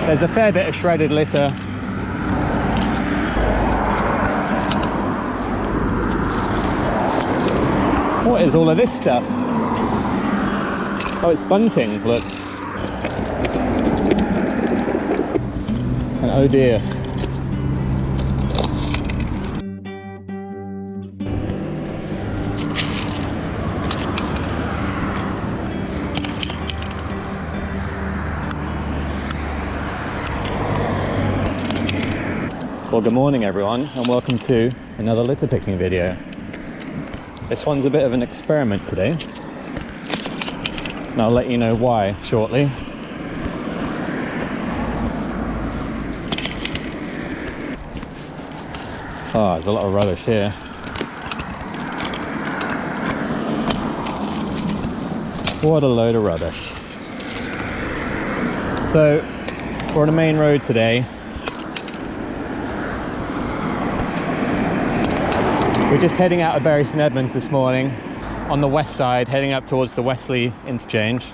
There's a fair bit of shredded litter. What is all of this stuff? Oh, it's bunting, look. And oh dear. Well, good morning everyone, and welcome to another litter picking video. This one's a bit of an experiment today, and I'll let you know why shortly. Oh, there's a lot of rubbish here. What a load of rubbish. So, we're on a main road today. We're just heading out of Bury St Edmunds this morning on the west side, heading up towards the Wesley interchange.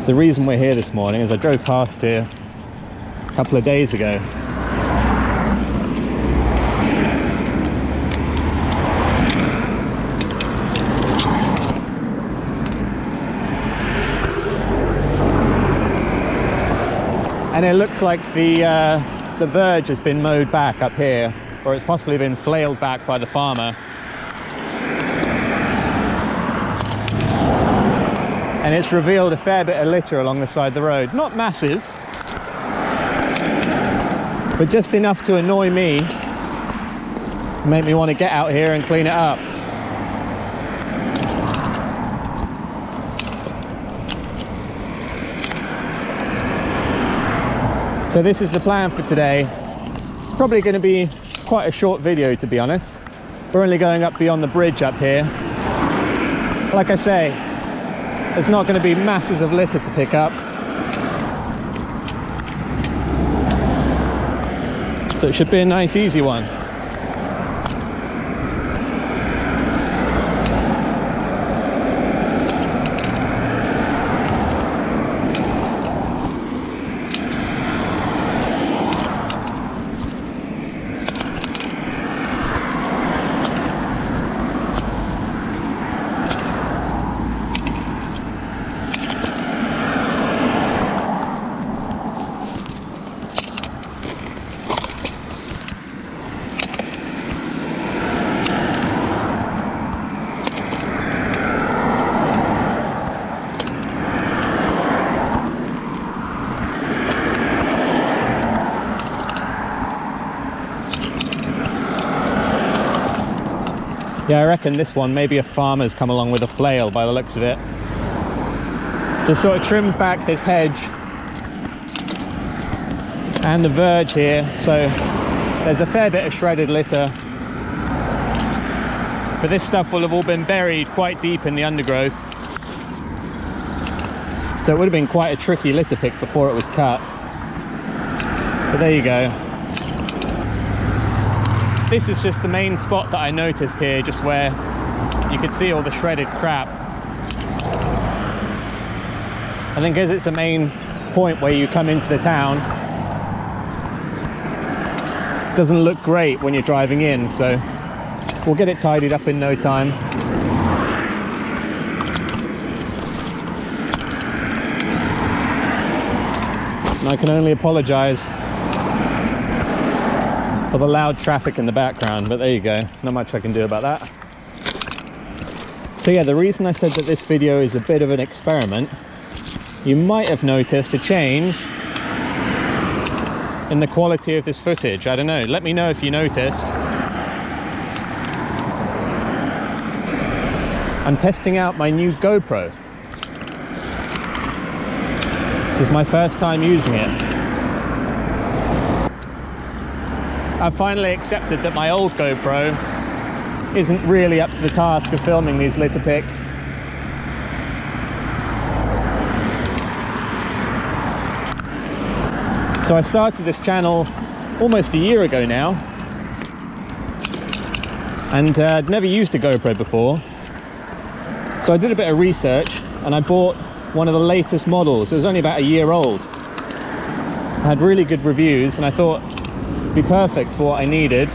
The reason we're here this morning is I drove past here a couple of days ago. And it looks like the verge has been mowed back up here, or it's possibly been flailed back by the farmer. And it's revealed a fair bit of litter along the side of the road. Not masses, but just enough to annoy me, make me want to get out here and clean it up. So this is the plan for today. It's probably going to be quite a short video, to be honest. We're only going up beyond the bridge up here. Like I say, there's not going to be masses of litter to pick up. So it should be a nice easy one. Yeah, I reckon this one, maybe a farmer's come along with a flail by the looks of it. Just sort of trimmed back this hedge and the verge here, so there's a fair bit of shredded litter. But this stuff will have all been buried quite deep in the undergrowth. So it would have been quite a tricky litter pick before it was cut. But there you go. This is just the main spot that I noticed here, just where you could see all the shredded crap. I think as it's a main point where you come into the town, it doesn't look great when you're driving in, so we'll get it tidied up in no time. And I can only apologise for the loud traffic in the background, but there you go, not much I can do about that. So yeah, the reason I said that this video is a bit of an experiment, you might have noticed a change in the quality of this footage. I don't know, let me know if you noticed. I'm testing out my new GoPro. This is my first time using it. I've finally accepted that my old GoPro isn't really up to the task of filming these litter picks. So I started this channel almost a year ago now, and I'd never used a GoPro before. So I did a bit of research and I bought one of the latest models. It was only about a year old. It had really good reviews and I thought it'd be perfect for what I needed.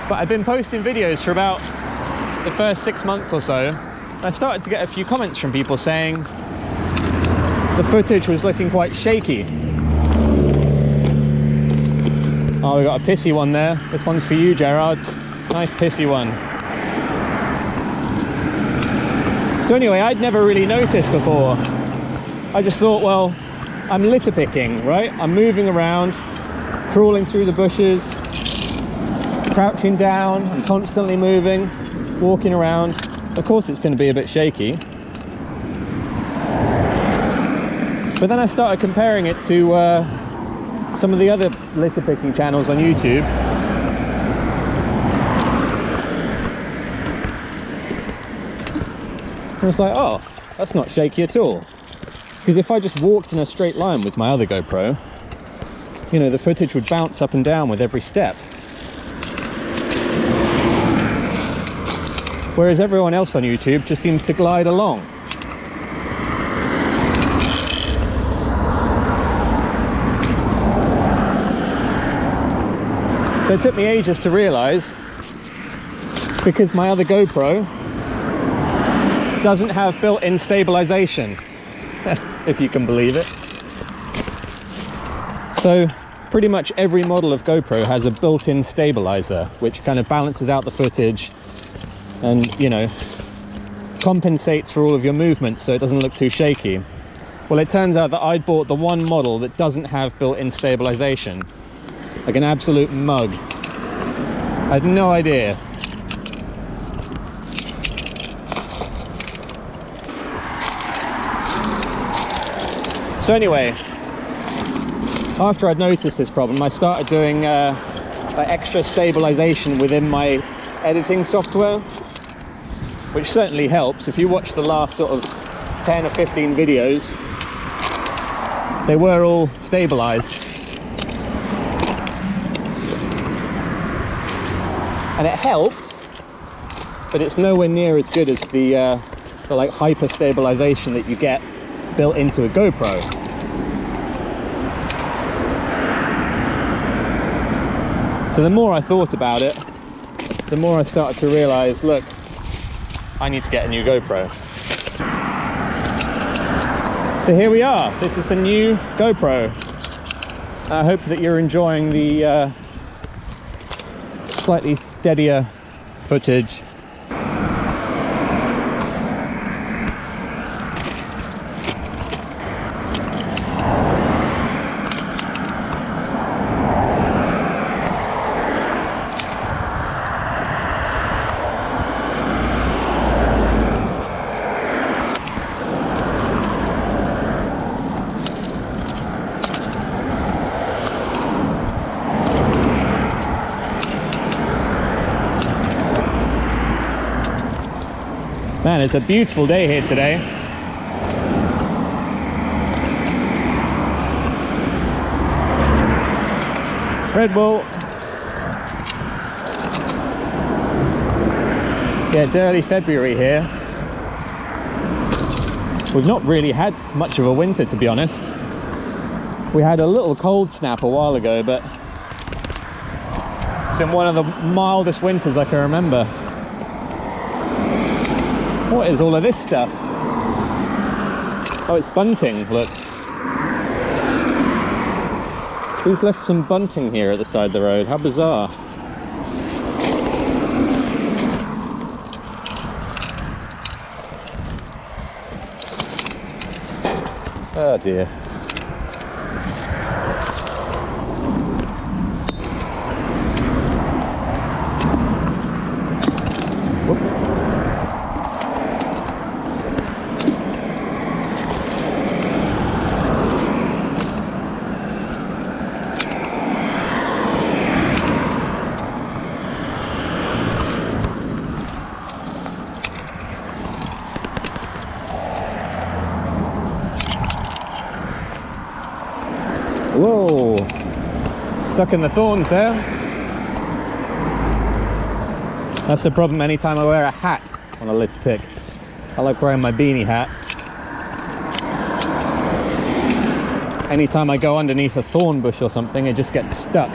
But I've been posting videos for about the first 6 months or so. And I started to get a few comments from people saying the footage was looking quite shaky. Oh, we got a pissy one there. This one's for you, Gerard. Nice pissy one. So anyway, I'd never really noticed before. I just thought, well, I'm litter picking, right? I'm moving around, crawling through the bushes, crouching down, I'm constantly moving, walking around. Of course it's going to be a bit shaky. But then I started comparing it to some of the other litter picking channels on YouTube. And it's like, oh, that's not shaky at all. Because if I just walked in a straight line with my other GoPro, you know, the footage would bounce up and down with every step. Whereas everyone else on YouTube just seems to glide along. So it took me ages to realise it's because my other GoPro doesn't have built-in stabilisation, if you can believe it. So pretty much every model of GoPro has a built-in stabiliser, which kind of balances out the footage and, you know, compensates for all of your movements so it doesn't look too shaky. Well, it turns out that I'd bought the one model that doesn't have built-in stabilisation. Like an absolute mug. I had no idea. So anyway, after I'd noticed this problem, I started doing extra stabilization within my editing software, which certainly helps. If you watch the last sort of 10 or 15 videos, they were all stabilized. And it helped, but it's nowhere near as good as the like hyper stabilization that you get built into a GoPro. So the more I thought about it, the more I started to realize, look, I need to get a new GoPro. So here we are. This is the new GoPro. I hope that you're enjoying the slightly steadier footage. Man, it's a beautiful day here today. Red Bull. Yeah, it's early February here. We've not really had much of a winter, to be honest. We had a little cold snap a while ago, but it's been one of the mildest winters I can remember. What is all of this stuff? Oh, it's bunting, look. Who's left some bunting here at the side of the road? How bizarre. Oh dear. Whoop. Whoa, stuck in the thorns there. That's the problem anytime I wear a hat on a litter pick. I like wearing my beanie hat. Anytime I go underneath a thorn bush or something, it just gets stuck.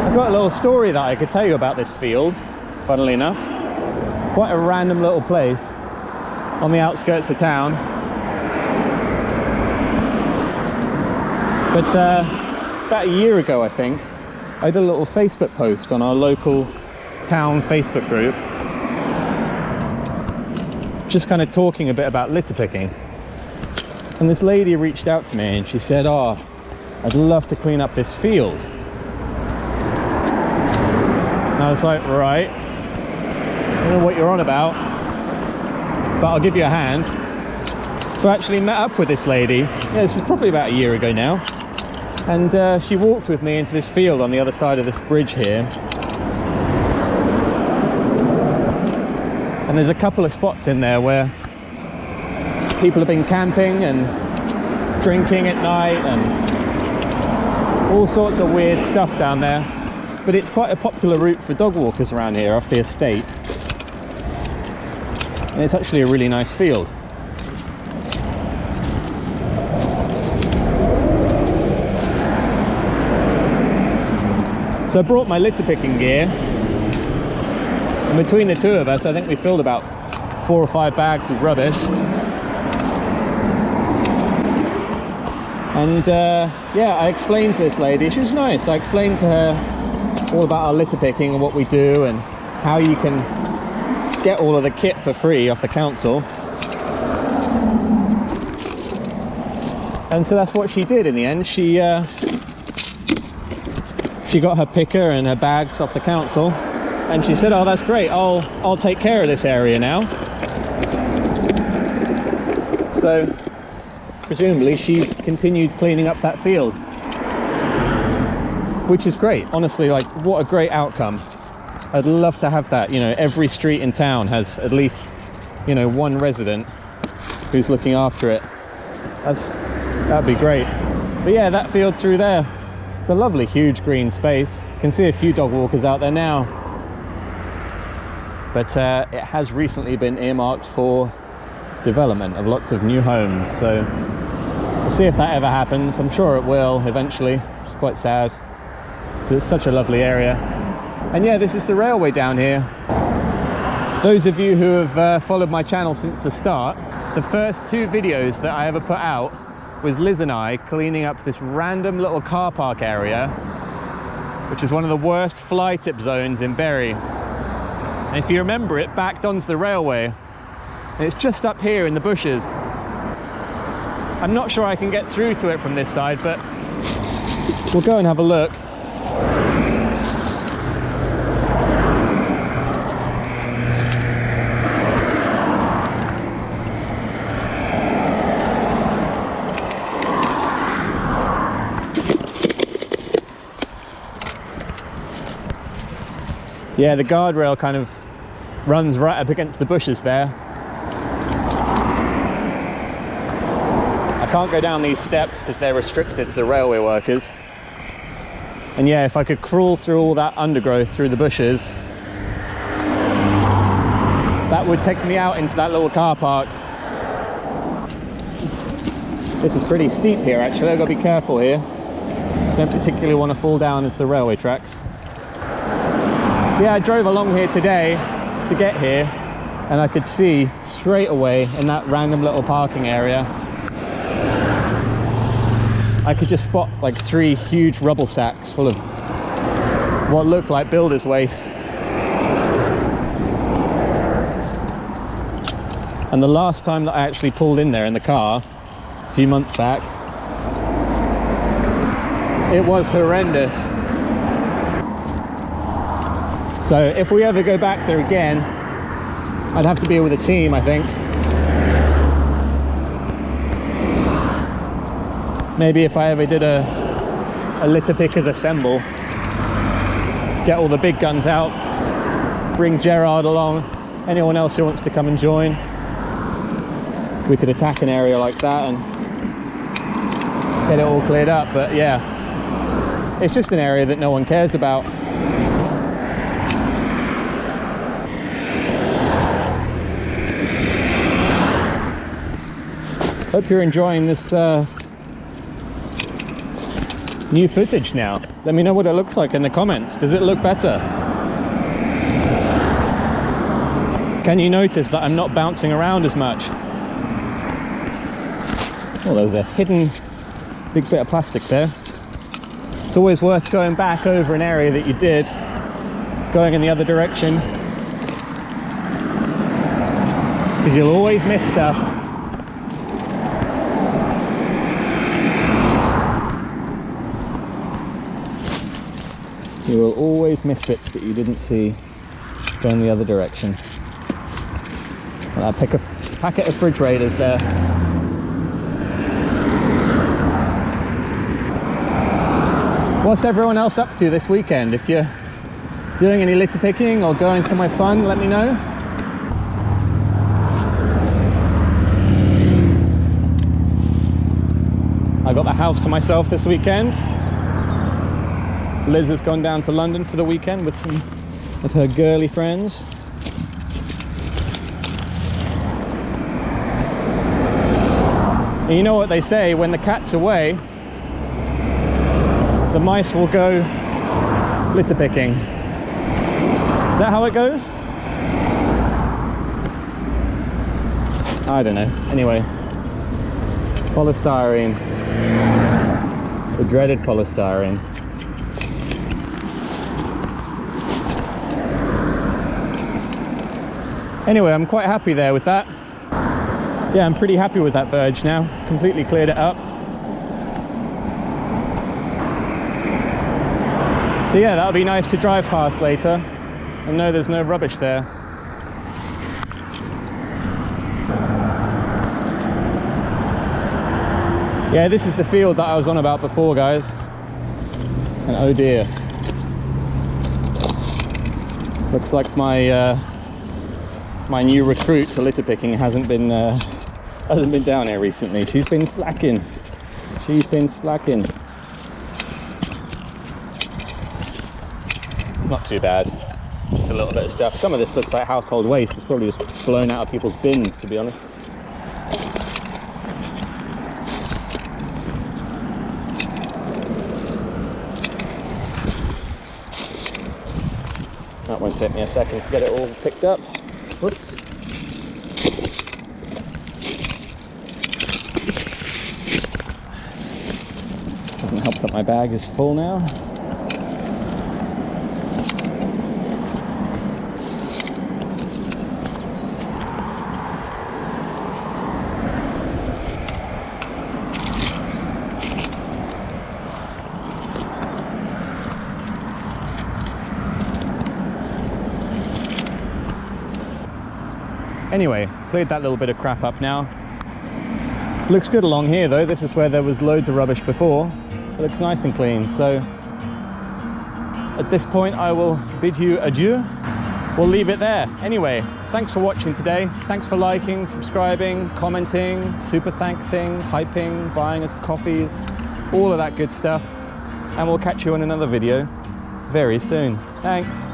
I've got a little story that I could tell you about this field, funnily enough. Quite a random little place on the outskirts of town. But about a year ago, I think, I did a little Facebook post on our local town Facebook group, just kind of talking a bit about litter picking. And this lady reached out to me and she said, "Oh, I'd love to clean up this field." And I was like, right, I don't know what you're on about, but I'll give you a hand. So I actually met up with this lady, yeah, this is probably about a year ago now, and she walked with me into this field on the other side of this bridge here. And there's a couple of spots in there where people have been camping and drinking at night and all sorts of weird stuff down there. But it's quite a popular route for dog walkers around here off the estate. And it's actually a really nice field. So I brought my litter picking gear. And between the two of us, I think we filled about 4 or 5 bags with rubbish. And yeah, I explained to this lady, she was nice, I explained to her all about our litter picking and what we do and how you can get all of the kit for free off the council. And so that's what she did in the end. She got her picker and her bags off the council, and she said, "Oh, that's great, I'll take care of this area now." So presumably she's continued cleaning up that field, which is great. Honestly, like, what a great outcome. I'd love to have that, you know, every street in town has at least, you know, one resident who's looking after it. That'd be great. But yeah, that field through there, it's a lovely huge green space. You can see a few dog walkers out there now, but it has recently been earmarked for development of lots of new homes, so we'll see if that ever happens. I'm sure it will eventually. It's quite sad, it's such a lovely area. And yeah, this is the railway down here. Those of you who have followed my channel since the start, the first 2 videos that I ever put out was Liz and I cleaning up this random little car park area, which is one of the worst fly tip zones in Bury. And if you remember, it backed onto the railway, and it's just up here in the bushes. I'm not sure I can get through to it from this side, but we'll go and have a look. Yeah, the guardrail kind of runs right up against the bushes there. I can't go down these steps because they're restricted to the railway workers. And yeah, if I could crawl through all that undergrowth through the bushes, that would take me out into that little car park. This is pretty steep here actually, I've got to be careful here. Don't particularly want to fall down into the railway tracks. Yeah, I drove along here today to get here, and I could see straight away in that random little parking area, I could just spot like 3 huge rubble sacks full of what looked like builder's waste. And the last time that I actually pulled in there in the car, a few months back, it was horrendous. So if we ever go back there again, I'd have to be with a team, I think. Maybe if I ever did a litter pickers assemble, get all the big guns out, bring Gerard along, anyone else who wants to come and join, we could attack an area like that and get it all cleared up. But yeah, it's just an area that no one cares about. Hope you're enjoying this new footage now. Let me know what it looks like in the comments. Does it look better? Can you notice that I'm not bouncing around as much? Well, there was a hidden big bit of plastic there. It's always worth going back over an area that you did, going in the other direction, because you'll always miss stuff. You will always miss bits that you didn't see going the other direction. And I pick a packet of refrigerators there. What's everyone else up to this weekend? If you're doing any litter picking or going somewhere fun, let me know. I got the house to myself this weekend. Liz has gone down to London for the weekend with some of her girly friends. And you know what they say, when the cat's away, the mice will go litter picking. Is that how it goes? I don't know. Anyway, polystyrene. The dreaded polystyrene. Anyway, I'm quite happy there with that. Yeah, I'm pretty happy with that verge now. Completely cleared it up. So yeah, that'll be nice to drive past later and know there's no rubbish there. Yeah, this is the field that I was on about before, guys. And oh dear. Looks like my my new recruit to litter picking hasn't been down here recently. She's been slacking. She's been slacking. It's not too bad. Just a little bit of stuff. Some of this looks like household waste. It's probably just blown out of people's bins, to be honest. That won't take me a second to get it all picked up. Whoops. Doesn't help that my bag is full now. Anyway, cleared that little bit of crap up now. Looks good along here though. This is where there was loads of rubbish before. It looks nice and clean. So at this point I will bid you adieu. We'll leave it there. Anyway, thanks for watching today. Thanks for liking, subscribing, commenting, super thanksing, hyping, buying us coffees, all of that good stuff. And we'll catch you on another video very soon. Thanks.